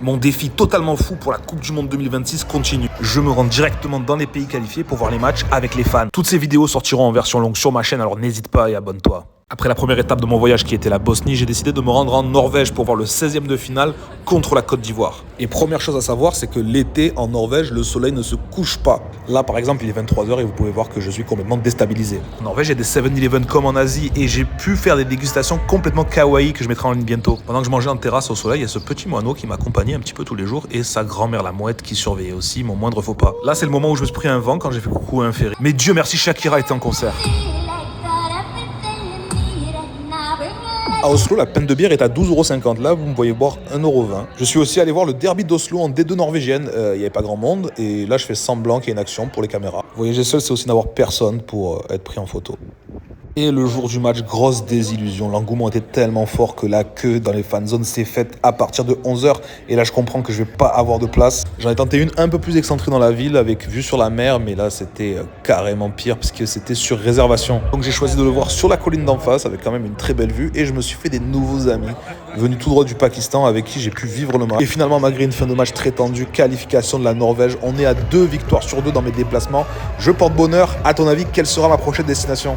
Mon défi totalement fou pour la Coupe du Monde 2026 continue. Je me rends directement dans les pays qualifiés pour voir les matchs avec les fans. Toutes ces vidéos sortiront en version longue sur ma chaîne, alors n'hésite pas et abonne-toi. Après la première étape de mon voyage qui était la Bosnie, j'ai décidé de me rendre en Norvège pour voir le 16e de finale contre la Côte d'Ivoire. Et première chose à savoir, c'est que l'été en Norvège, le soleil ne se couche pas. Là par exemple, il est 23h et vous pouvez voir que je suis complètement déstabilisé. En Norvège, il y a des 7-Eleven comme en Asie et j'ai pu faire des dégustations complètement kawaii que je mettrai en ligne bientôt. Pendant que je mangeais en terrasse au soleil, il y a ce petit moineau qui m'accompagnait un petit peu tous les jours et sa grand-mère la mouette qui surveillait aussi mon moindre faux pas. Là, c'est le moment où je me suis pris un vent quand j'ai fait coucou à un ferry. Mais Dieu merci, Shakira était en concert. À Oslo, la pinte de bière est à 12,50 €. Là, vous me voyez boire 1,20 €. Je suis aussi allé voir le derby d'Oslo en D2 norvégienne. Il n'y avait pas grand monde. Et là, je fais semblant qu'il y ait une action pour les caméras. Voyager seul, c'est aussi n'avoir personne pour être pris en photo. Et le jour du match, grosse désillusion. L'engouement était tellement fort que la queue dans les fan zones s'est faite à partir de 11h. Et là, je comprends que je vais pas avoir de place. J'en ai tenté une un peu plus excentrée dans la ville avec vue sur la mer. Mais là, c'était carrément pire parce que c'était sur réservation. Donc j'ai choisi de le voir sur la colline d'en face avec quand même une très belle vue. Et je me suis fait des nouveaux amis venus tout droit du Pakistan avec qui j'ai pu vivre le match. Et finalement, malgré une fin de match très tendue, qualification de la Norvège, on est à 2 victoires sur 2 dans mes déplacements. Je porte bonheur. À ton avis, quelle sera ma prochaine destination ?